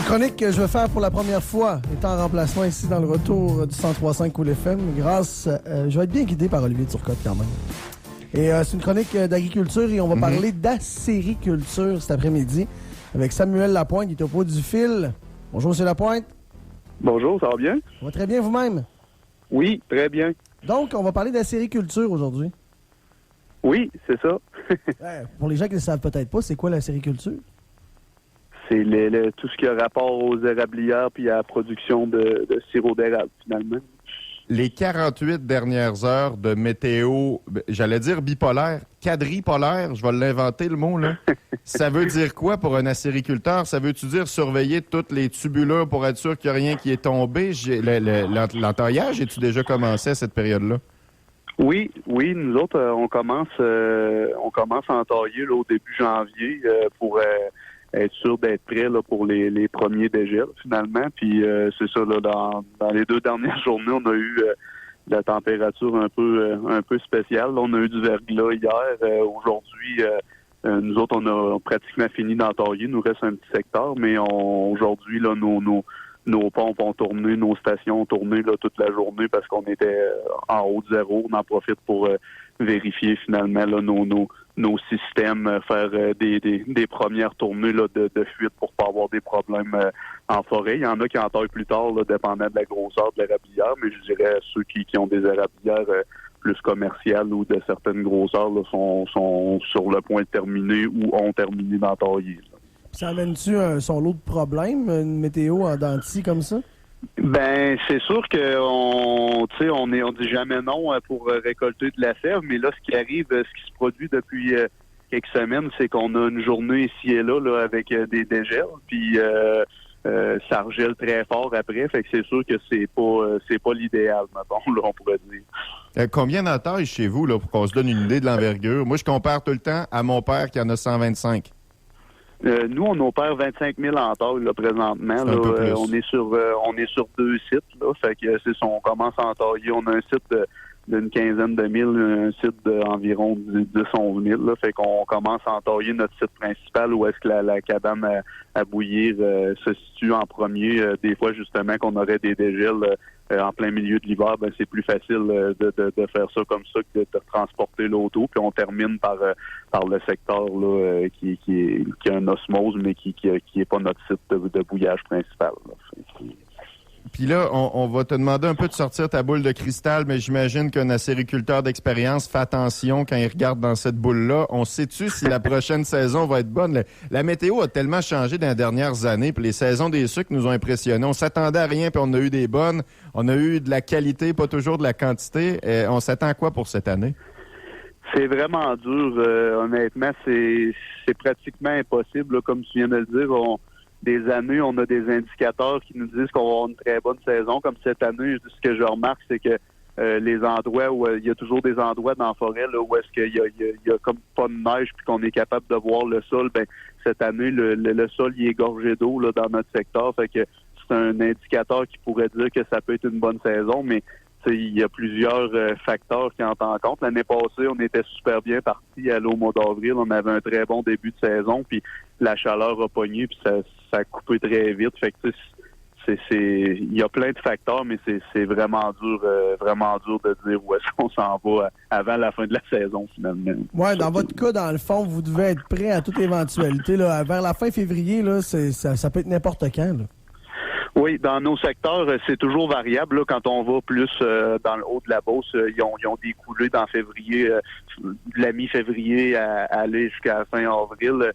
Chronique que je vais faire pour la première fois, étant en remplacement ici dans le retour du 103.5 Cool FM. Je vais être bien guidé par Olivier Turcotte quand même. Et c'est une chronique d'agriculture et on va parler d'acériculture cet après-midi avec Samuel Lapointe qui est au bout du fil. Bonjour, M. Lapointe. Bonjour, ça va bien? Ça va très bien vous-même? Oui, très bien. Donc, on va parler d'acériculture aujourd'hui. Oui, c'est ça. Pour les gens qui ne le savent peut-être pas, c'est quoi l'acériculture? C'est tout ce qui a rapport aux érablières puis à la production de sirop d'érable, finalement. Les 48 dernières heures de météo, j'allais dire bipolaire, quadripolaire, je vais l'inventer le mot, là. Ça veut dire quoi pour un acériculteur? Ça veut-tu dire surveiller toutes les tubulures pour être sûr qu'il n'y a rien qui est tombé? L'entaillage, es-tu déjà commencé à cette période-là? Oui, nous autres, on commence à entailler là, au début janvier pour être sûr d'être prêt là, pour les premiers dégels, finalement. Puis c'est ça, là, dans les 2 dernières journées, on a eu la température un peu spéciale. Là, on a eu du verglas hier. Aujourd'hui, nous autres, on a pratiquement fini d'entailler. Il nous reste un petit secteur, mais aujourd'hui, là, nos pompes ont tourné, nos stations ont tourné là, toute la journée parce qu'on était en haut de zéro. On en profite pour vérifier finalement là, nos systèmes, faire des premières tournées là, de fuite pour pas avoir des problèmes en forêt. Il y en a qui entaillent plus tard, là, dépendant de la grosseur de l'érablière, mais je dirais ceux qui ont des érablières plus commerciales ou de certaines grosseurs là, sont sur le point de terminer ou ont terminé d'entailler. Là. Ça amène-tu son lot de problèmes, une météo en dents de scie comme ça? Ben, c'est sûr qu'on dit jamais non pour récolter de la sève, mais là, ce qui arrive, ce qui se produit depuis quelques semaines, c'est qu'on a une journée ici et là avec des dégels, puis ça regèle très fort après, fait que c'est sûr que c'est pas l'idéal, mettons, là, on pourrait dire. Combien d'entailles chez vous, là, pour qu'on se donne une idée de l'envergure? Moi, je compare tout le temps à mon père qui en a 125. Nous, on opère 25 000 entailles là, présentement. Là, on est sur 2 sites. Là, fait que c'est ça, on commence à entailler. On a un site d'une quinzaine de mille, un site d'environ 10-11 000. Là, fait qu'on commence à entailler notre site principal où est-ce que la cabane à bouillir se situe en premier. Des fois, justement, qu'on aurait des dégels en plein milieu de l'hiver, ben c'est plus facile de faire ça comme ça que de transporter l'auto. Puis on termine par le secteur là, qui a un osmose, mais qui est pas notre site de bouillage principal. Là. Puis là, on va te demander un peu de sortir ta boule de cristal, mais j'imagine qu'un acériculteur d'expérience fait attention quand il regarde dans cette boule-là. On sait-tu si la prochaine saison va être bonne? La météo a tellement changé dans les dernières années, puis les saisons des sucres nous ont impressionnés. On s'attendait à rien, puis on a eu des bonnes. On a eu de la qualité, pas toujours de la quantité. On s'attend à quoi pour cette année? C'est vraiment dur. Honnêtement, c'est pratiquement impossible. Là, comme tu viens de le dire, des années, on a des indicateurs qui nous disent qu'on va avoir une très bonne saison. Comme cette année, ce que je remarque, c'est que les endroits où il y a toujours des endroits dans la forêt là, où est-ce qu'il y a comme pas de neige puis qu'on est capable de voir le sol, ben cette année, le sol il est gorgé d'eau là, dans notre secteur. Fait que c'est un indicateur qui pourrait dire que ça peut être une bonne saison, mais il y a plusieurs facteurs qui entrent en compte. L'année passée, on était super bien partis au mois d'avril. On avait un très bon début de saison, puis la chaleur a pogné, puis ça a coupé très vite. Fait que il y a plein de facteurs, mais c'est vraiment dur de dire où est-ce qu'on s'en va avant la fin de la saison, finalement. Oui, dans votre cas, dans le fond, vous devez être prêt à toute éventualité. Là. Vers la fin février, là, ça peut être n'importe quand. Là. Oui, dans nos secteurs, c'est toujours variable. Là, quand on va plus dans le haut de la Beauce, ils ont des coulées dans février, de la mi-février à aller jusqu'à fin avril.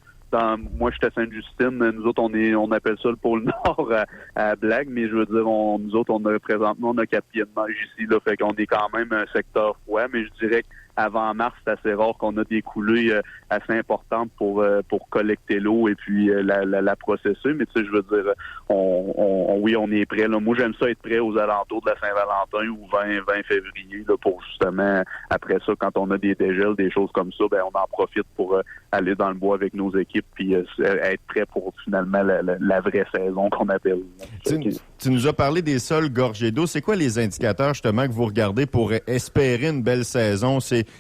Moi, j'étais à Sainte-Justine. Nous autres, on appelle ça le pôle Nord à blague, mais je veux dire, nous autres, présentement, on a 4 pieds de neige ici, là, fait qu'on est quand même un secteur froid, mais je dirais qu'avant mars, c'est assez rare qu'on a des coulées assez importantes pour collecter l'eau et puis la processer, mais tu sais, je veux dire, oui, on est prêt. Là. Moi, j'aime ça être prêt aux alentours de la Saint-Valentin ou 20 février, là, pour justement, après ça, quand on a des dégels, des choses comme ça, ben on en profite pour aller dans le bois avec nos équipes puis être prêt pour finalement la vraie saison qu'on appelle. Tu nous as parlé des sols gorgés d'eau. C'est quoi les indicateurs justement que vous regardez pour espérer une belle saison?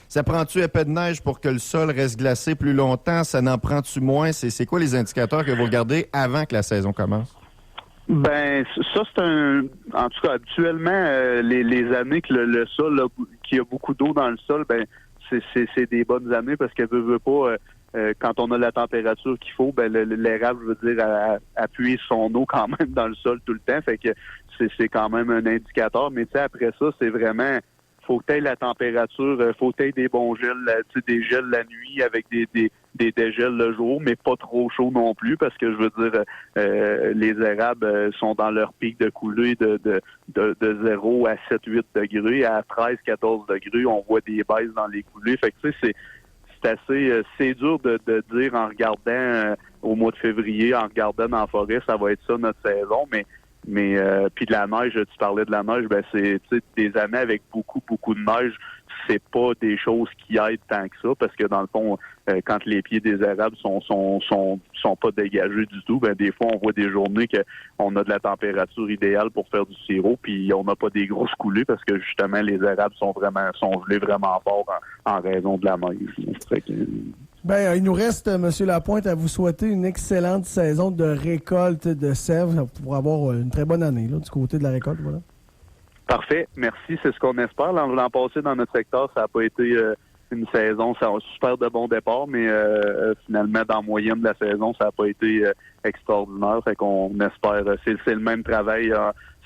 Ça prend-tu épais de neige pour que le sol reste glacé plus longtemps? Ça n'en prend-tu moins? C'est quoi les indicateurs que vous regardez avant que la saison commence? Ben, ça, c'est en tout cas, habituellement, les années que le sol, là, qu'il y a beaucoup d'eau dans le sol, ben, c'est des bonnes années parce qu'elle veut pas, quand on a la température qu'il faut, ben, l'érable, je veux dire, appuyer son eau quand même dans le sol tout le temps. Fait que c'est quand même un indicateur. Mais tu sais, après ça, c'est vraiment, faut que tu aies la température, faut que tu aies des bons gels, des gels la nuit avec des dégels le jour, mais pas trop chaud non plus, parce que je veux dire, les érables sont dans leur pic de coulée de 0 à 7-8 degrés. À 13-14 degrés, on voit des baisses dans les coulées. Fait que tu sais, c'est assez, c'est dur de dire en regardant au mois de février, en regardant dans la forêt, ça va être ça notre saison, mais puis de la neige, tu parlais de la neige, ben c'est des années avec beaucoup de neige, c'est pas des choses qui aident tant que ça, parce que dans le fond, quand les pieds des érables sont pas dégagés du tout, ben des fois on voit des journées que on a de la température idéale pour faire du sirop, puis on n'a pas des grosses coulées parce que justement les érables sont gelés vraiment fort en raison de la neige. Ben, il nous reste, M. Lapointe, à vous souhaiter une excellente saison de récolte de sève pour avoir une très bonne année là, du côté de la récolte. Voilà. Parfait. Merci. C'est ce qu'on espère. L'an passé, dans notre secteur, ça n'a pas été une saison. Ça a super de bons départs, mais finalement, dans la moyenne de la saison, ça n'a pas été extraordinaire. Fait qu'on espère. C'est le même travail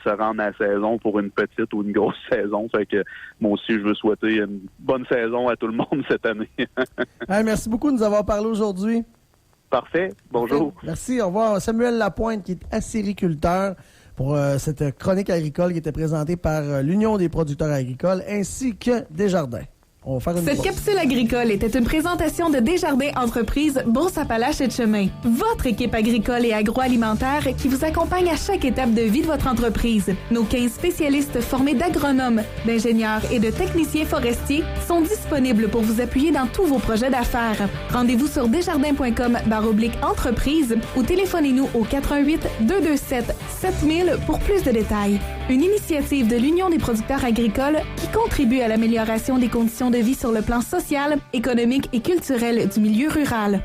se rendre à la saison pour une petite ou une grosse saison. Fait que moi aussi, je veux souhaiter une bonne saison à tout le monde cette année. Hey, merci beaucoup de nous avoir parlé aujourd'hui. Parfait. Bonjour. Merci. Au revoir. Samuel Lapointe, qui est acériculteur, pour cette chronique agricole qui était présentée par l'Union des producteurs agricoles ainsi que Desjardins. On va faire Cette capsule agricole était une présentation de Desjardins Entreprises, Beauce-Appalaches et Chemin. Votre équipe agricole et agroalimentaire qui vous accompagne à chaque étape de vie de votre entreprise. Nos 15 spécialistes formés d'agronomes, d'ingénieurs et de techniciens forestiers sont disponibles pour vous appuyer dans tous vos projets d'affaires. Rendez-vous sur desjardins.com/entreprise ou téléphonez-nous au 88 227 7000 pour plus de détails. Une initiative de l'Union des producteurs agricoles qui contribue à l'amélioration des conditions de vie sur le plan social, économique et culturel du milieu rural.